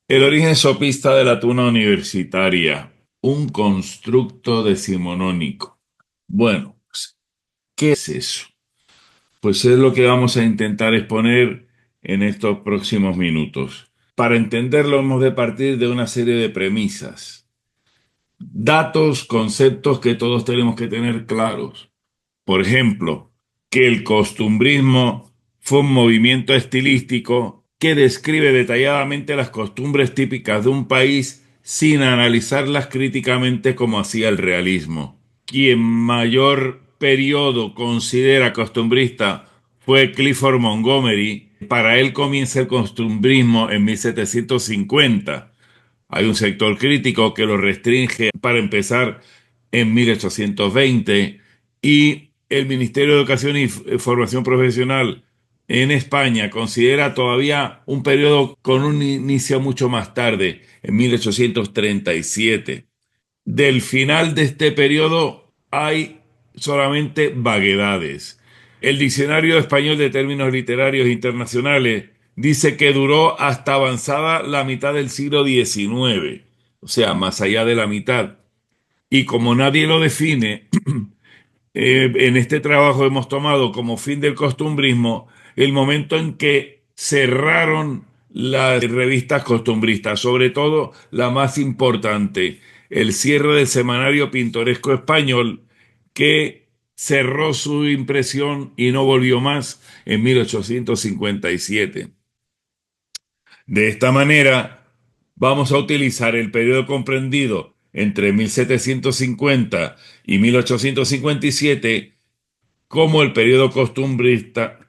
El origen sopista de la tuna universitaria, un constructo decimonónico. Bueno, pues, ¿qué es eso? Pues es lo que vamos a intentar exponer en estos próximos minutos. Para entenderlo hemos de partir de una serie de premisas, datos, conceptos que todos tenemos que tener claros. Por ejemplo, que el costumbrismo fue un movimiento estilístico que describe detalladamente las costumbres típicas de un país sin analizarlas críticamente como hacía el realismo. Quien mayor periodo considera costumbrista fue Clifford Montgomery. Para él comienza el costumbrismo en 1750. Hay un sector crítico que lo restringe para empezar en 1820 y el Ministerio de Educación y Formación Profesional en España considera todavía un periodo con un inicio mucho más tarde, en 1837. Del final de este periodo hay solamente vaguedades. El Diccionario Español de Términos Literarios Internacionales dice que duró hasta avanzada la mitad del siglo XIX, o sea, más allá de la mitad. Y como nadie lo define, en este trabajo hemos tomado como fin del costumbrismo el momento en que cerraron las revistas costumbristas, sobre todo la más importante, el cierre del Semanario Pintoresco Español, que cerró su impresión y no volvió más en 1857. De esta manera, vamos a utilizar el periodo comprendido entre 1750 y 1857 como el periodo costumbrista,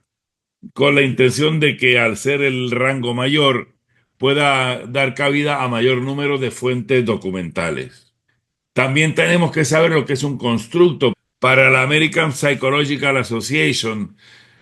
con la intención de que al ser el rango mayor pueda dar cabida a mayor número de fuentes documentales. También tenemos que saber lo que es un constructo. Para la American Psychological Association,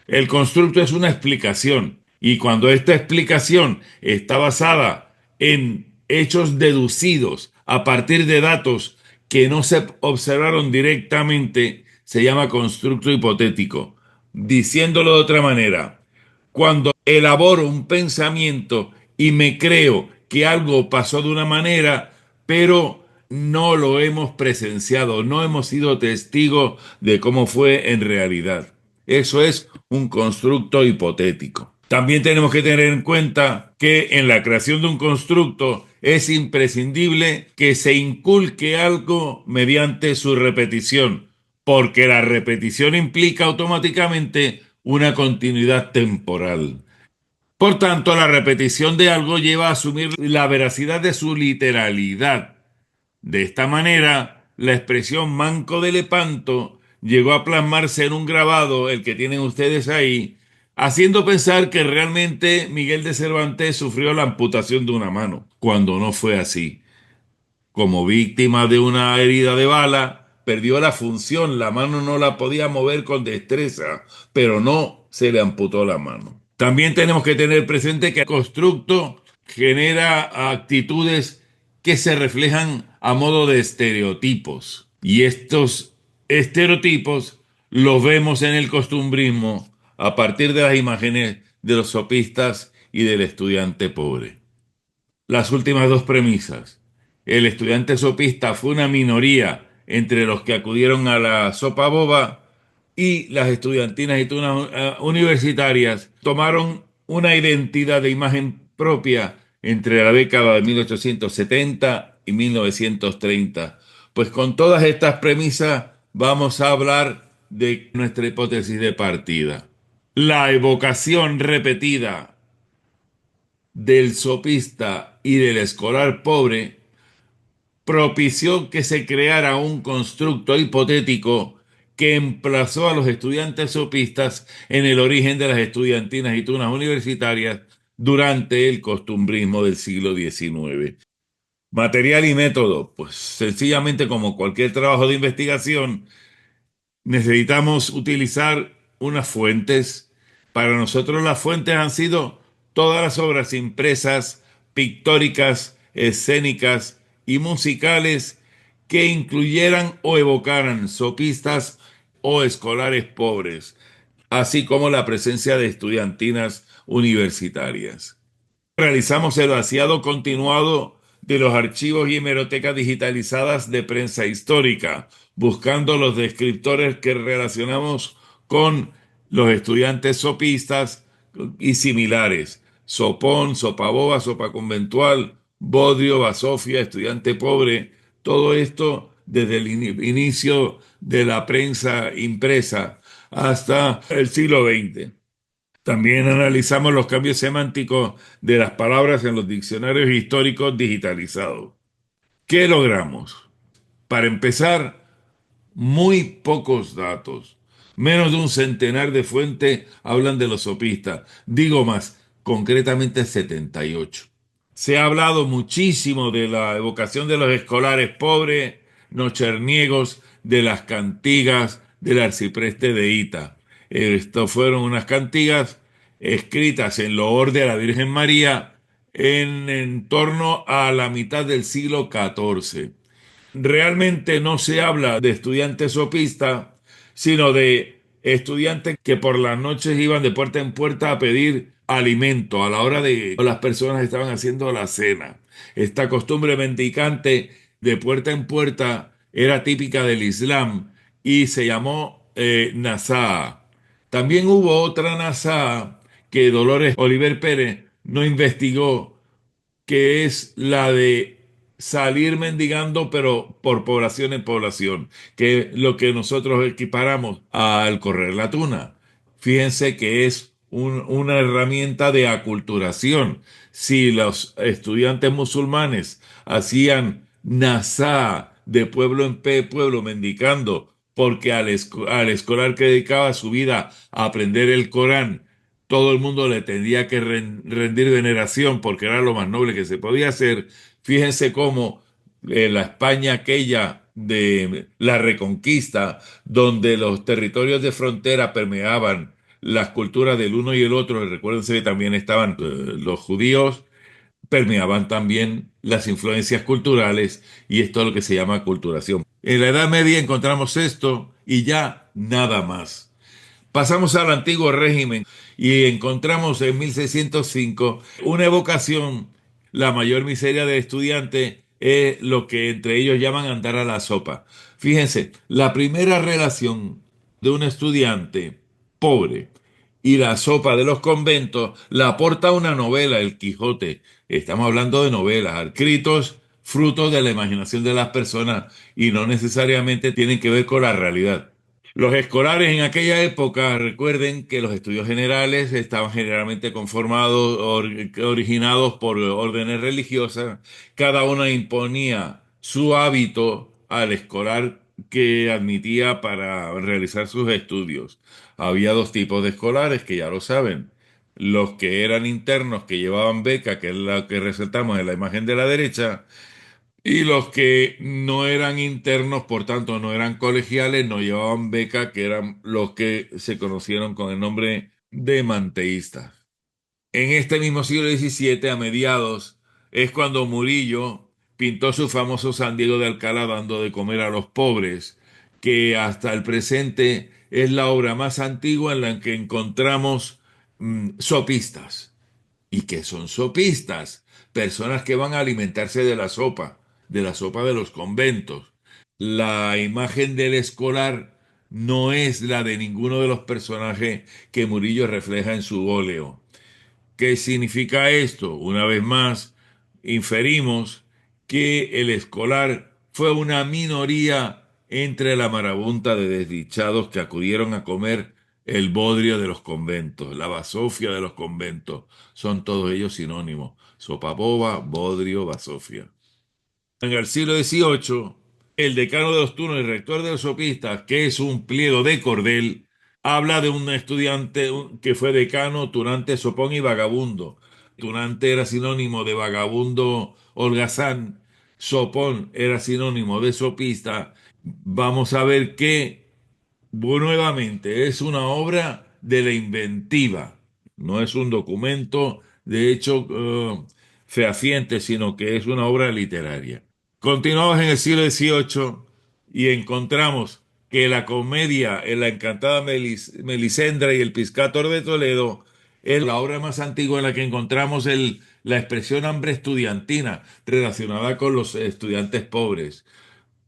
el constructo es una explicación y cuando esta explicación está basada en hechos deducidos a partir de datos que no se observaron directamente, se llama constructo hipotético. Diciéndolo de otra manera, cuando elaboro un pensamiento y me creo que algo pasó de una manera, pero no lo hemos presenciado, no hemos sido testigos de cómo fue en realidad. Eso es un constructo hipotético. También tenemos que tener en cuenta que en la creación de un constructo es imprescindible que se inculque algo mediante su repetición, porque la repetición implica automáticamente una continuidad temporal. Por tanto, la repetición de algo lleva a asumir la veracidad de su literalidad. De esta manera, la expresión manco de Lepanto llegó a plasmarse en un grabado, el que tienen ustedes ahí, haciendo pensar que realmente Miguel de Cervantes sufrió la amputación de una mano, cuando no fue así. Como víctima de una herida de bala, perdió la función, la mano no la podía mover con destreza, pero no se le amputó la mano. También tenemos que tener presente que el constructo genera actitudes que se reflejan a modo de estereotipos. Y estos estereotipos los vemos en el costumbrismo a partir de las imágenes de los sopistas y del estudiante pobre. Las últimas dos premisas. El estudiante sopista fue una minoría entre los que acudieron a la sopa boba y las estudiantinas y tunas universitarias tomaron una identidad de imagen propia entre la década de 1870 y 1930. Pues con todas estas premisas vamos a hablar de nuestra hipótesis de partida. La evocación repetida del sopista y del escolar pobre propició que se creara un constructo hipotético que emplazó a los estudiantes sopistas en el origen de las estudiantinas y tunas universitarias durante el costumbrismo del siglo XIX. Material y método, pues sencillamente como cualquier trabajo de investigación, necesitamos utilizar unas fuentes. Para nosotros las fuentes han sido todas las obras impresas, pictóricas, escénicas y musicales que incluyeran o evocaran sopistas o escolares pobres, así como la presencia de estudiantinas universitarias. Realizamos el vaciado continuado de los archivos y hemerotecas digitalizadas de prensa histórica, buscando los descriptores que relacionamos con los estudiantes sopistas y similares. Sopón, sopaboba, sopa conventual, bodrio, basofia, estudiante pobre, todo esto desde el inicio de la prensa impresa hasta el siglo XX. También analizamos los cambios semánticos de las palabras en los diccionarios históricos digitalizados. ¿Qué logramos? Para empezar, muy pocos datos. Menos de un centenar de fuentes hablan de los sopistas. Digo más, concretamente 78. Se ha hablado muchísimo de la evocación de los escolares pobres, nocherniegos, de las cantigas del arcipreste de Ita. Estas fueron unas cantigas escritas en loor de la Virgen María en torno a la mitad del siglo XIV. Realmente no se habla de estudiantes sopistas, sino de estudiantes que por las noches iban de puerta en puerta a pedir alimento a la hora de las personas estaban haciendo la cena. Esta costumbre mendicante de puerta en puerta era típica del Islam y se llamó Nasaa. También hubo otra Nasaa que Dolores Oliver Pérez no investigó, que es la de salir mendigando, pero por población en población, que es lo que nosotros equiparamos al correr la tuna. Fíjense que es una herramienta de aculturación. Si los estudiantes musulmanes hacían nazá de pueblo en pueblo mendicando, porque al escolar que dedicaba su vida a aprender el Corán, todo el mundo le tendría que rendir veneración porque era lo más noble que se podía hacer. Fíjense cómo la España aquella de la Reconquista, donde los territorios de frontera permeaban las culturas del uno y el otro, y recuérdense que también estaban los judíos, permeaban también las influencias culturales y esto es lo que se llama aculturación. En la Edad Media encontramos esto y ya nada más. Pasamos al antiguo régimen y encontramos en 1605 una evocación. La mayor miseria del estudiante es lo que entre ellos llaman andar a la sopa. Fíjense, la primera relación de un estudiante pobre y la sopa de los conventos la aporta una novela, El Quijote. Estamos hablando de novelas, escritos frutos de la imaginación de las personas y no necesariamente tienen que ver con la realidad. Los escolares en aquella época, recuerden que los estudios generales estaban generalmente conformados, originados por órdenes religiosas. Cada una imponía su hábito al escolar que admitía para realizar sus estudios. Había dos tipos de escolares que ya lo saben. Los que eran internos, que llevaban beca, que es la que resaltamos en la imagen de la derecha, y los que no eran internos, por tanto no eran colegiales, no llevaban beca, que eran los que se conocieron con el nombre de manteístas. En este mismo siglo XVII, a mediados, es cuando Murillo pintó su famoso San Diego de Alcalá dando de comer a los pobres, que hasta el presente es la obra más antigua en la que encontramos sopistas. ¿Y qué son sopistas? Personas que van a alimentarse de la sopa de los conventos. La imagen del escolar no es la de ninguno de los personajes que Murillo refleja en su óleo. ¿Qué significa esto? Una vez más, inferimos que el escolar fue una minoría entre la marabunta de desdichados que acudieron a comer el bodrio de los conventos, la basofia de los conventos. Son todos ellos sinónimos. Sopaboba, bodrio, basofia. En el siglo XVIII, el decano de los turnos y rector de los sopistas, que es un pliego de cordel, habla de un estudiante que fue decano, tunante, sopón y vagabundo. Tunante era sinónimo de vagabundo holgazán, sopón era sinónimo de sopista. Vamos a ver que nuevamente es una obra de la inventiva, no es un documento de hecho fehaciente, sino que es una obra literaria. Continuamos en el siglo XVIII y encontramos que la comedia en la encantada Melisendra y el Piscator de Toledo es la obra más antigua en la que encontramos la expresión hambre estudiantina relacionada con los estudiantes pobres.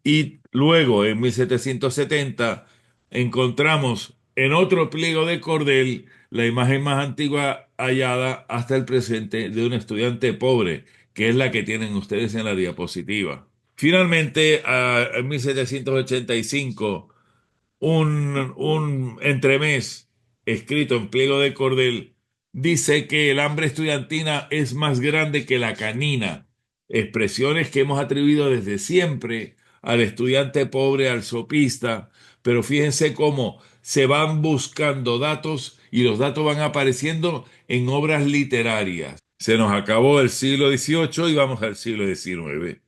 Y luego, en 1770, encontramos en otro pliego de cordel la imagen más antigua hallada hasta el presente de un estudiante pobre, que es la que tienen ustedes en la diapositiva. Finalmente, en 1785, un entremés escrito en pliego de cordel dice que el hambre estudiantina es más grande que la canina, expresiones que hemos atribuido desde siempre al estudiante pobre, al sopista, pero fíjense cómo se van buscando datos y los datos van apareciendo en obras literarias. Se nos acabó el siglo XVIII y vamos al siglo XIX.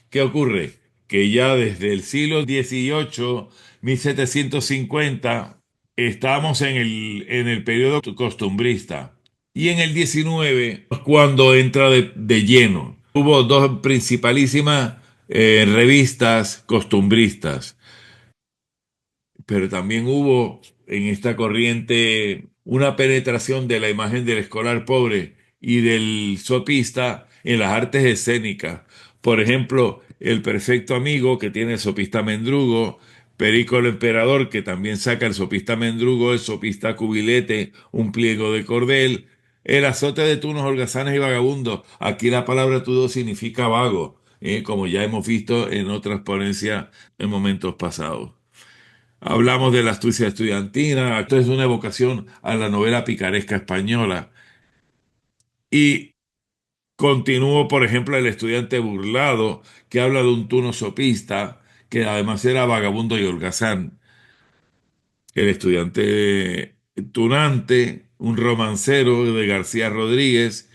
¿Qué ocurre? Que ya desde el siglo XVIII, 1750, estamos en el periodo costumbrista. Y en el XIX, cuando entra de lleno, hubo dos principalísimas revistas costumbristas, pero también hubo en esta corriente una penetración de la imagen del escolar pobre y del sopista en las artes escénicas. Por ejemplo, el perfecto amigo que tiene el sopista Mendrugo, Perico el emperador que también saca el sopista Mendrugo, el sopista Cubilete, un pliego de cordel, el azote de tunos, holgazanes y vagabundos. Aquí la palabra tudo significa vago, como ya hemos visto en otras ponencias en momentos pasados. Hablamos de la astucia estudiantina, esto es una evocación a la novela picaresca española. Y continúo, por ejemplo, el estudiante burlado, que habla de un tuno sopista, que además era vagabundo y holgazán. El estudiante tunante, un romancero de García Rodríguez.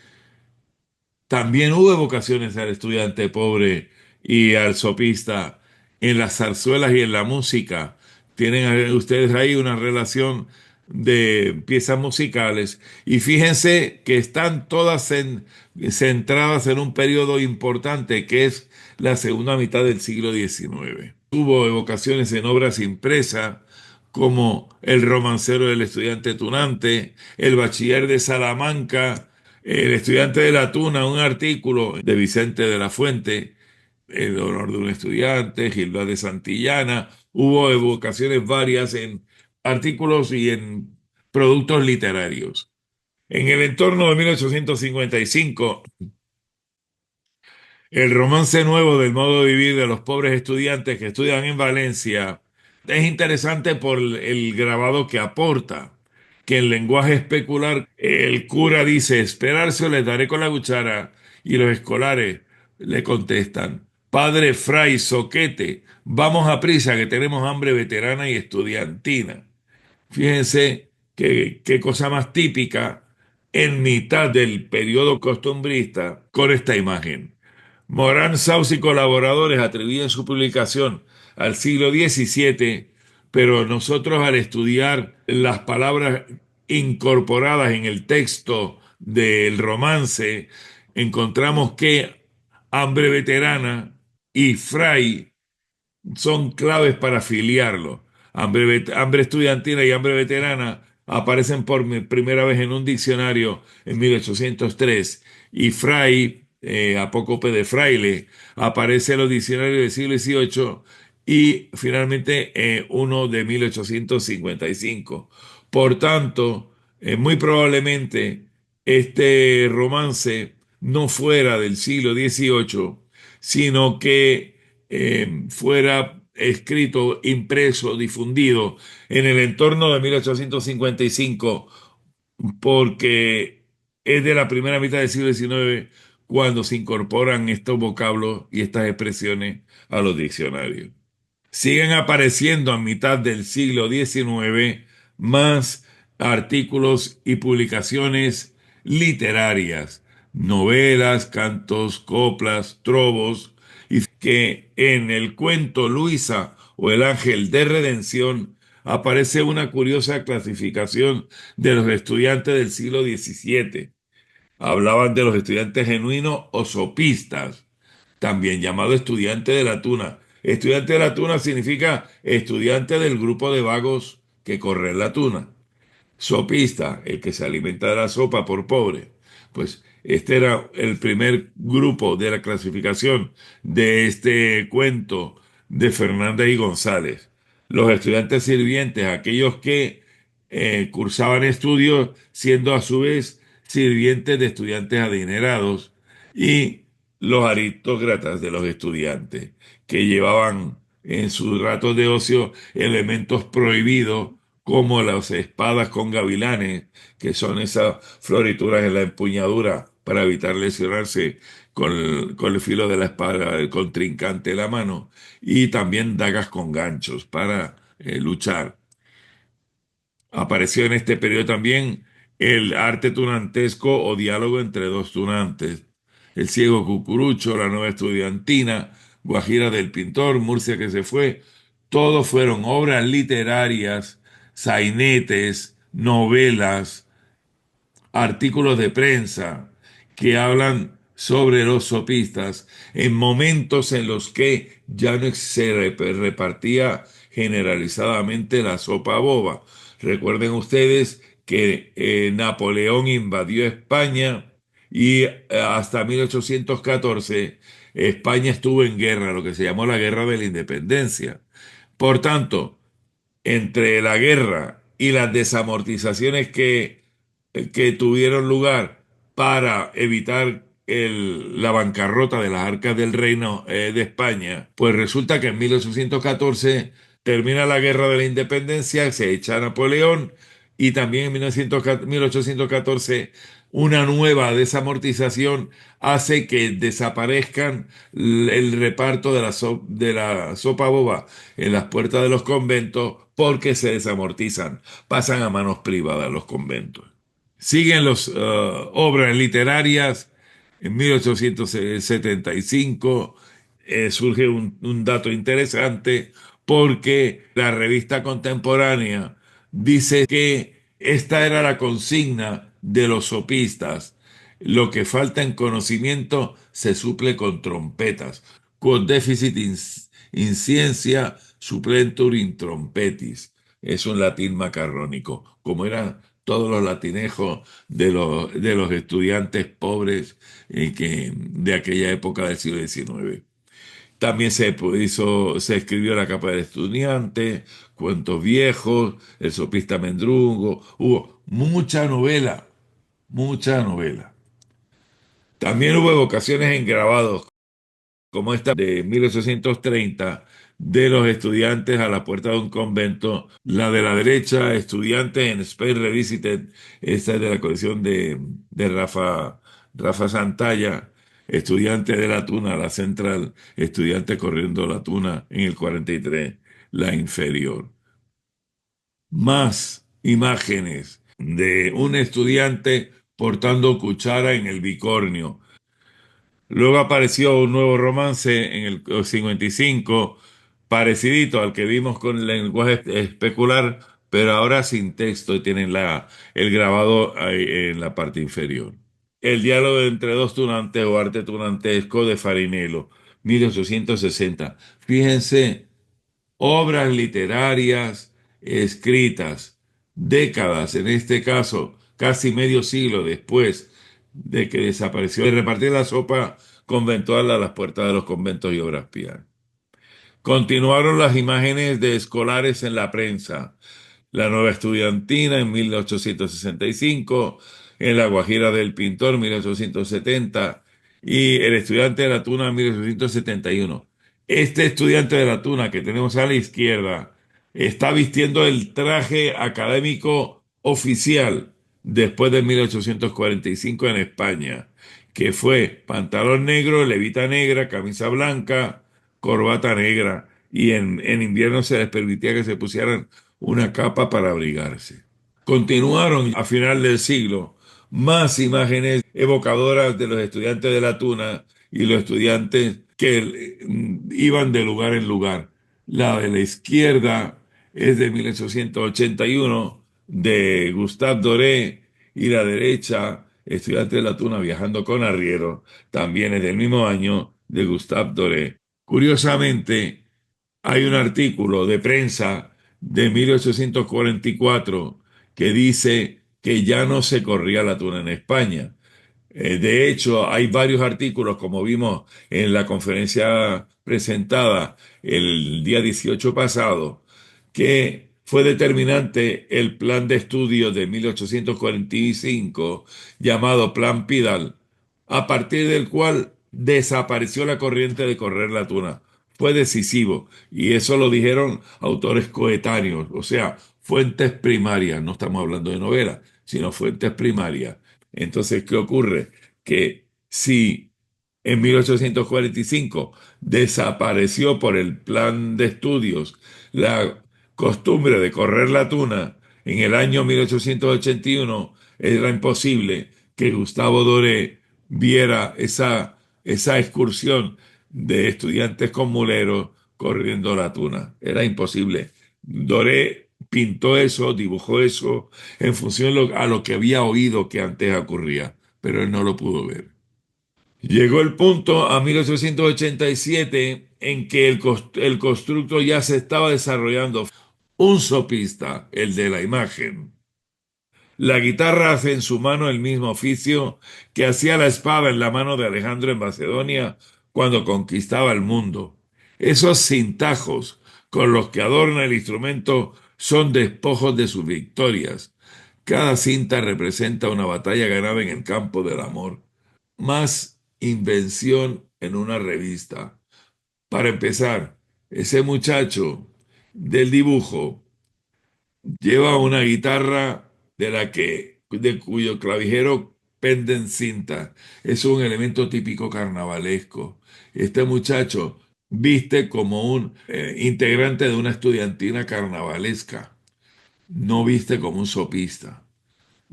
También hubo evocaciones al estudiante pobre y al sopista en las zarzuelas y en la música. Tienen ustedes ahí una relación de piezas musicales y fíjense que están todas centradas en un periodo importante que es la segunda mitad del siglo XIX. Hubo evocaciones en obras impresas como El romancero del estudiante tunante, El bachiller de Salamanca, El estudiante de la Tuna, un artículo de Vicente de la Fuente, El honor de un estudiante, Gilda de Santillana. Hubo evocaciones varias en artículos y en productos literarios. En el entorno de 1855, el romance nuevo del modo de vivir de los pobres estudiantes que estudian en Valencia es interesante por el grabado que aporta, que en lenguaje especular el cura dice, esperarse o les daré con la cuchara, y los escolares le contestan, padre fray soquete, vamos a prisa que tenemos hambre veterana y estudiantina. Fíjense qué cosa más típica en mitad del periodo costumbrista con esta imagen. Morán Saus y colaboradores atribuyen su publicación al siglo XVII, pero nosotros al estudiar las palabras incorporadas en el texto del romance, encontramos que hambre veterana y fray son claves para afiliarlo. Hambre estudiantina y hambre veterana aparecen por primera vez en un diccionario en 1803 y fray, apócope de fraile, aparece en los diccionarios del siglo XVIII y finalmente uno de 1855. Por tanto, muy probablemente este romance no fuera del siglo XVIII, sino que fuera escrito, impreso, difundido en el entorno de 1855, porque es de la primera mitad del siglo XIX cuando se incorporan estos vocablos y estas expresiones a los diccionarios. Siguen apareciendo a mitad del siglo XIX más artículos y publicaciones literarias, novelas, cantos, coplas, trovos, y que en el cuento Luisa o el Ángel de Redención aparece una curiosa clasificación de los estudiantes del siglo XVII. Hablaban de los estudiantes genuinos o sopistas, también llamado estudiante de la tuna. Estudiante de la tuna significa estudiante del grupo de vagos que corre la tuna. Sopista, el que se alimenta de la sopa por pobre. Pues Este era el primer grupo de la clasificación de este cuento de Fernández y González. Los estudiantes sirvientes, aquellos que cursaban estudios siendo a su vez sirvientes de estudiantes adinerados, y los aristócratas de los estudiantes, que llevaban en sus ratos de ocio elementos prohibidos como las espadas con gavilanes, que son esas florituras en la empuñadura para evitar lesionarse con el filo de la espada del contrincante en la mano, y también dagas con ganchos para luchar. Apareció en este periodo también el arte tunantesco o diálogo entre dos tunantes: El ciego Cucurucho, La nueva estudiantina, Guajira del pintor, Murcia que se fue. Todos fueron obras literarias, sainetes, novelas, artículos de prensa que hablan sobre los sopistas en momentos en los que ya no se repartía generalizadamente la sopa boba. Recuerden ustedes que Napoleón invadió España y hasta 1814 España estuvo en guerra, lo que se llamó la Guerra de la Independencia. Por tanto, entre la guerra y las desamortizaciones que tuvieron lugar para evitar la bancarrota de las arcas del reino de España, pues resulta que en 1814 termina la guerra de la independencia, se echa a Napoleón, y también en 1814 una nueva desamortización hace que desaparezcan el reparto de la sopa boba en las puertas de los conventos, porque se desamortizan, pasan a manos privadas los conventos. Siguen las obras literarias. En 1875 surge un dato interesante, porque la revista Contemporánea dice que esta era la consigna de los sopistas: lo que falta en conocimiento se suple con trompetas, con déficit in ciencia supplentur in trompetis. Es un latín macarrónico, como eran todos los latinejos de los estudiantes pobres de aquella época del siglo XIX. También se escribió La capa del estudiante, Cuentos viejos, El sopista Mendrungo. Hubo mucha novela, mucha novela. También hubo evocaciones en grabados, como esta de 1830, de los estudiantes a la puerta de un convento. La de la derecha, Estudiantes en Spain Revisited, esta es de la colección de Rafa Santalla. Estudiantes de la Tuna, la central, Estudiantes corriendo la Tuna en el 43, la inferior. Más imágenes de un estudiante portando cuchara en el bicornio. Luego apareció un nuevo romance en el 55, parecidito al que vimos con el lenguaje especular, pero ahora sin texto, y tienen el grabado ahí en la parte inferior. El diálogo entre dos tunantes o arte tunantesco de Farinello, 1860. Fíjense, obras literarias escritas décadas, en este caso casi medio siglo después de que desapareció de repartir la sopa conventual a las puertas de los conventos y obras pías. Continuaron las imágenes de escolares en la prensa: La nueva estudiantina en 1865, en La Guajira del pintor 1870, y El estudiante de la Tuna 1871. Este estudiante de la Tuna que tenemos a la izquierda está vistiendo el traje académico oficial después de 1845 en España, que fue pantalón negro, levita negra, camisa blanca, corbata negra, y en invierno se les permitía que se pusieran una capa para abrigarse. Continuaron a final del siglo más imágenes evocadoras de los estudiantes de la Tuna y los estudiantes que iban de lugar en lugar. La de la izquierda es de 1881, de Gustave Doré, y la derecha, Estudiante de la Tuna viajando con arriero, también es del mismo año, de Gustave Doré. Curiosamente, hay un artículo de prensa de 1844 que dice que ya no se corría la tuna en España. De hecho, hay varios artículos, como vimos en la conferencia presentada el día 18 pasado, que fue determinante el plan de estudio de 1845 llamado Plan Pidal, a partir del cual desapareció la corriente de correr la tuna. Fue decisivo y eso lo dijeron autores coetáneos, o sea, fuentes primarias, no estamos hablando de novelas, sino fuentes primarias. Entonces, ¿qué ocurre? Que si en 1845 desapareció por el plan de estudios la costumbre de correr la tuna, en el año 1881 era imposible que Gustavo Doré viera esa excursión de estudiantes con muleros corriendo la tuna. Era imposible. Doré pintó eso, dibujó eso en función a lo que había oído que antes ocurría, pero él no lo pudo ver. Llegó el punto a 1887 en que el constructo ya se estaba desarrollando. Un sopista, el de la imagen. La guitarra hace en su mano el mismo oficio que hacía la espada en la mano de Alejandro en Macedonia cuando conquistaba el mundo. Esos cintajos con los que adorna el instrumento son despojos de sus victorias. Cada cinta representa una batalla ganada en el campo del amor. Más invención en una revista. Para empezar, ese muchacho del dibujo lleva una guitarra de cuyo clavijero penden cintas. Es un elemento típico carnavalesco. Este muchacho viste como un integrante de una estudiantina carnavalesca. No viste como un sopista.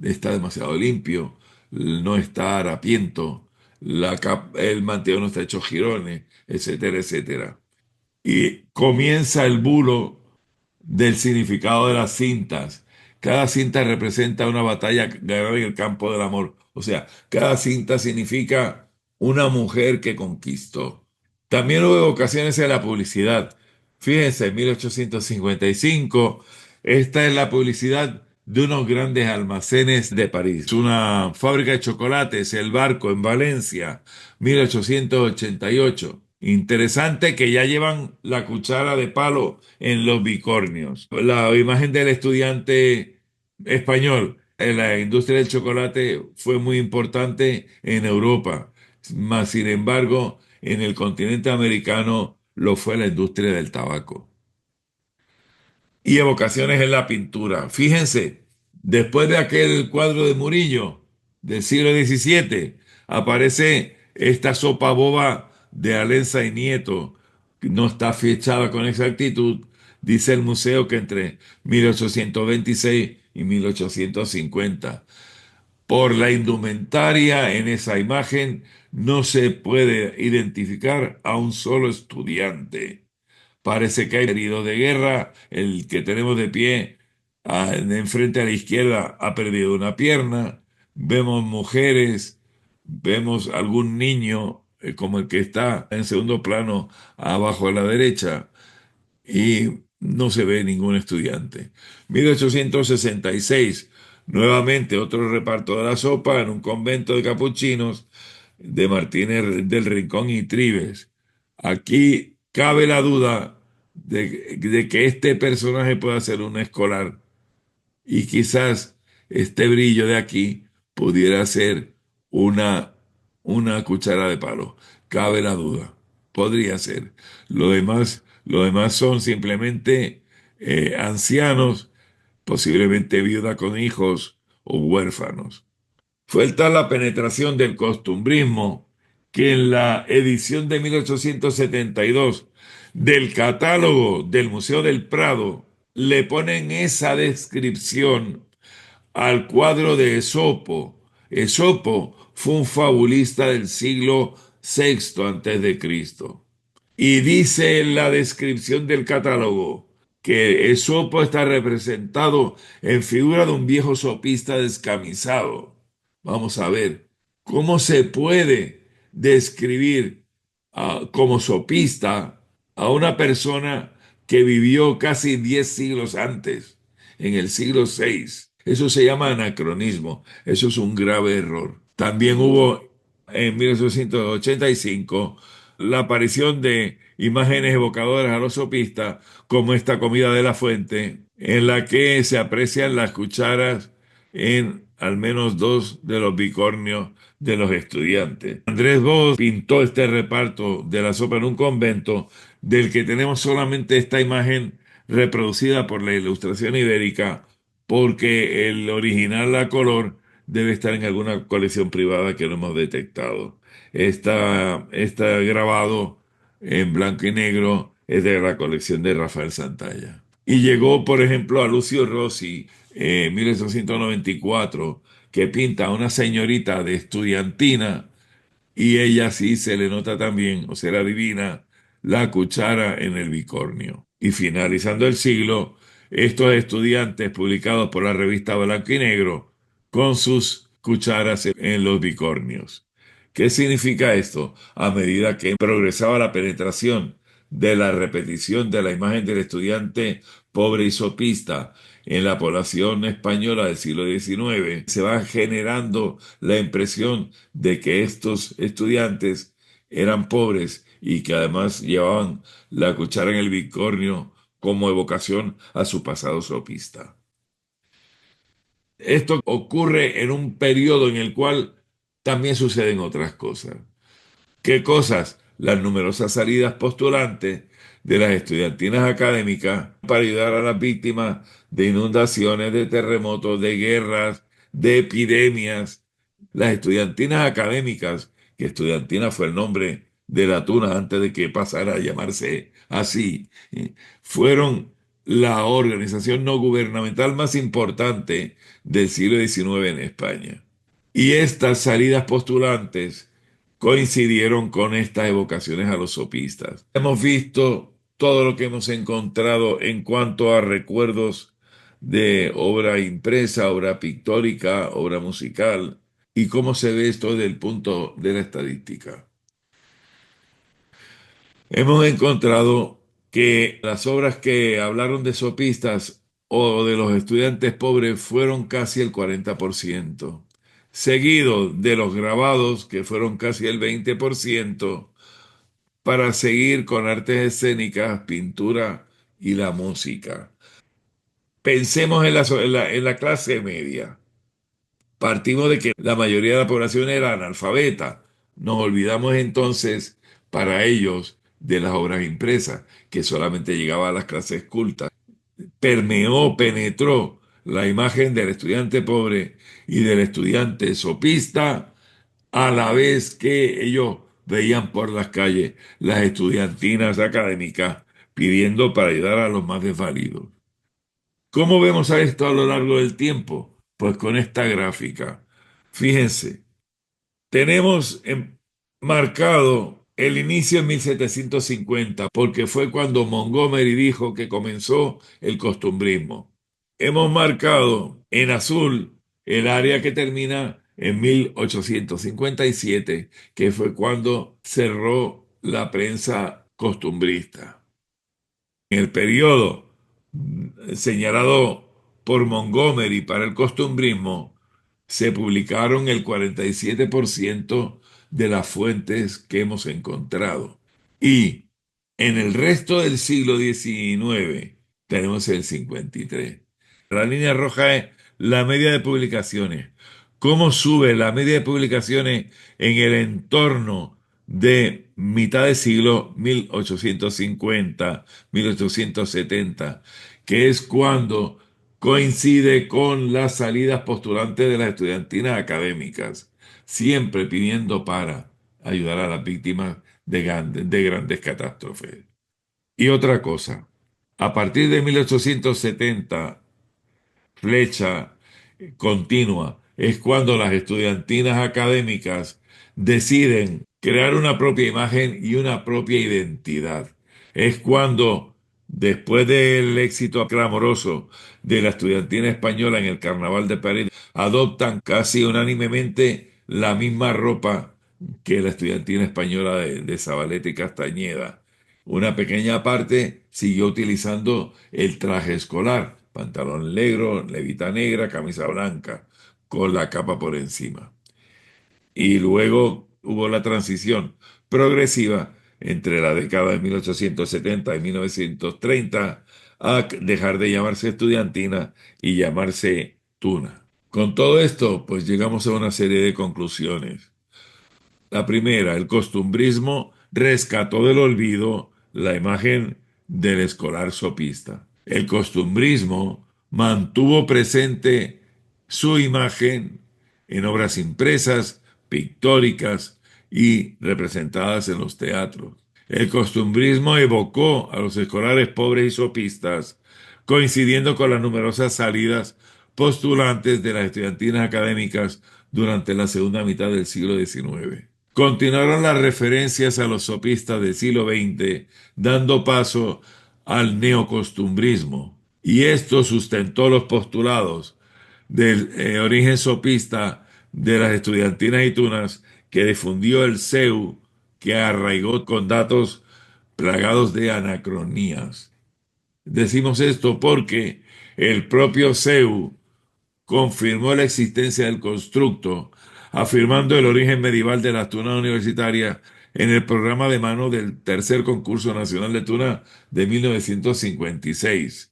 Está demasiado limpio, no está harapiento, el manteo no está hecho jirones, etcétera, etcétera. Y comienza el bulo del significado de las cintas. Cada cinta representa una batalla ganada en el campo del amor. O sea, cada cinta significa una mujer que conquistó. También hubo ocasiones en la publicidad. Fíjense, en 1855, esta es la publicidad de unos grandes almacenes de París. Una fábrica de chocolates, El Barco, en Valencia, 1888. Interesante que ya llevan la cuchara de palo en los bicornios. La imagen del estudiante español en la industria del chocolate fue muy importante en Europa, mas sin embargo en el continente americano lo fue la industria del tabaco. Y evocaciones en la pintura. Fíjense, después de aquel cuadro de Murillo del siglo XVII, aparece esta sopa boba de Alenza y Nieto, que no está fechada con exactitud. Dice el museo que entre 1826 y 1850. Por la indumentaria en esa imagen no se puede identificar a un solo estudiante. Parece que hay herido de guerra. El que tenemos de pie enfrente a la izquierda ha perdido una pierna. Vemos mujeres, vemos algún niño, como el que está en segundo plano abajo a la derecha, y no se ve ningún estudiante. 1866, nuevamente otro reparto de la sopa en un convento de capuchinos de Martínez del Rincón y Tribes. Aquí cabe la duda de que este personaje pueda ser un escolar y quizás este brillo de aquí pudiera ser una, una cuchara de palo. Cabe la duda. Podría ser. Lo demás son simplemente ancianos, posiblemente viuda con hijos o huérfanos. Fue tal la penetración del costumbrismo que en la edición de 1872 del catálogo del Museo del Prado le ponen esa descripción al cuadro de Esopo. Esopo fue un fabulista del siglo VI antes de Cristo. Y dice en la descripción del catálogo que Esopo está representado en figura de un viejo sopista descamisado. Vamos a ver, ¿cómo se puede describir como sopista a una persona que vivió casi 10 siglos antes, en el siglo VI? Eso se llama anacronismo, eso es un grave error. También hubo en 1885 la aparición de imágenes evocadoras a los sopistas, como esta comida de la fuente, en la que se aprecian las cucharas en al menos dos de los bicornios de los estudiantes. Andrés Bosch pintó este reparto de la sopa en un convento, del que tenemos solamente esta imagen reproducida por la Ilustración Ibérica, porque el original a color debe estar en alguna colección privada que no hemos detectado. Está grabado en blanco y negro, es de la colección de Rafael Santalla. Y llegó, por ejemplo, a Lucio Rossi en 1894, que pinta a una señorita de estudiantina y ella sí se le nota también, o será divina, la cuchara en el bicornio. Y finalizando el siglo, estos estudiantes publicados por la revista Blanco y Negro con sus cucharas en los bicornios. ¿Qué significa esto? A medida que progresaba la penetración de la repetición de la imagen del estudiante pobre y sopista en la población española del siglo XIX, se va generando la impresión de que estos estudiantes eran pobres y que además llevaban la cuchara en el bicornio como evocación a su pasado sopista. Esto ocurre en un periodo en el cual también suceden otras cosas. ¿Qué cosas? Las numerosas salidas postulantes de las estudiantinas académicas para ayudar a las víctimas de inundaciones, de terremotos, de guerras, de epidemias. Las estudiantinas académicas, que estudiantina fue el nombre de la tuna antes de que pasara a llamarse así, fueron la organización no gubernamental más importante del siglo XIX en España. Y estas salidas postulantes coincidieron con estas evocaciones a los sopistas. Hemos visto todo lo que hemos encontrado en cuanto a recuerdos de obra impresa, obra pictórica, obra musical, y cómo se ve esto desde el punto de la estadística. Hemos encontrado que las obras que hablaron de sopistas o de los estudiantes pobres fueron casi el 40%, seguido de los grabados, que fueron casi el 20%, para seguir con artes escénicas, pintura y la música. Pensemos en la clase media. Partimos de que la mayoría de la población era analfabeta. Nos olvidamos entonces, para ellos, de las obras impresas, que solamente llegaba a las clases cultas. Permeó, penetró la imagen del estudiante pobre y del estudiante sopista, a la vez que ellos veían por las calles las estudiantinas académicas pidiendo para ayudar a los más desvalidos. ¿Cómo vemos a esto a lo largo del tiempo? Pues con esta gráfica. Fíjense, tenemos marcado el inicio en 1750, porque fue cuando Montgomery dijo que comenzó el costumbrismo. Hemos marcado en azul el área que termina en 1857, que fue cuando cerró la prensa costumbrista. En el periodo señalado por Montgomery para el costumbrismo, se publicaron el 47% de las fuentes que hemos encontrado. Y en el resto del siglo XIX tenemos el 53%. La línea roja es la media de publicaciones. ¿Cómo sube la media de publicaciones en el entorno de mitad de siglo 1850, 1870, que es cuando coincide con las salidas postulantes de las estudiantinas académicas, siempre pidiendo para ayudar a las víctimas de grandes catástrofes? Y otra cosa, a partir de 1870, flecha continua, es cuando las estudiantinas académicas deciden crear una propia imagen y una propia identidad. Es cuando, después del éxito clamoroso de la estudiantina española en el Carnaval de París, adoptan casi unánimemente la misma ropa que la estudiantina española de Zabaleta y Castañeda. Una pequeña parte siguió utilizando el traje escolar, pantalón negro, levita negra, camisa blanca, con la capa por encima. y luego hubo la transición progresiva entre la década de 1870 y 1930 a dejar de llamarse estudiantina y llamarse tuna. Con todo esto, pues llegamos a una serie de conclusiones. La primera, el costumbrismo rescató del olvido la imagen del escolar sopista. El costumbrismo mantuvo presente su imagen en obras impresas, pictóricas y representadas en los teatros. El costumbrismo evocó a los escolares pobres y sopistas, coincidiendo con las numerosas salidas postulantes de las estudiantinas académicas durante la segunda mitad del siglo XIX. Continuaron las referencias a los sopistas del siglo XX, dando paso al neocostumbrismo, y esto sustentó los postulados del origen sopista de las estudiantinas y tunas que difundió el CEU, que arraigó con datos plagados de anacronías. Decimos esto porque el propio CEU confirmó la existencia del constructo, afirmando el origen medieval de las tunas universitarias en el programa de mano del tercer concurso nacional de tunas de 1956.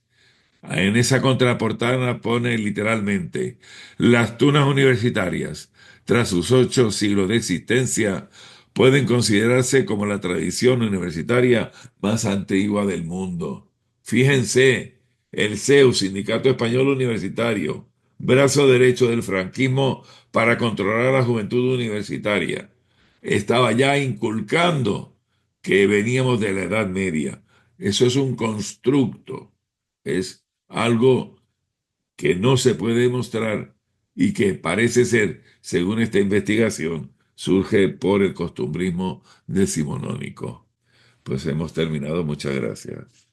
En esa contraportada pone literalmente: las tunas universitarias, tras sus 8 siglos de existencia, pueden considerarse como la tradición universitaria más antigua del mundo. Fíjense, el CEU, Sindicato Español Universitario, brazo derecho del franquismo para controlar a la juventud universitaria, estaba ya inculcando que veníamos de la Edad Media. Eso es un constructo, es algo que no se puede demostrar y que parece ser, según esta investigación, surge por el costumbrismo decimonónico. Pues hemos terminado. Muchas gracias.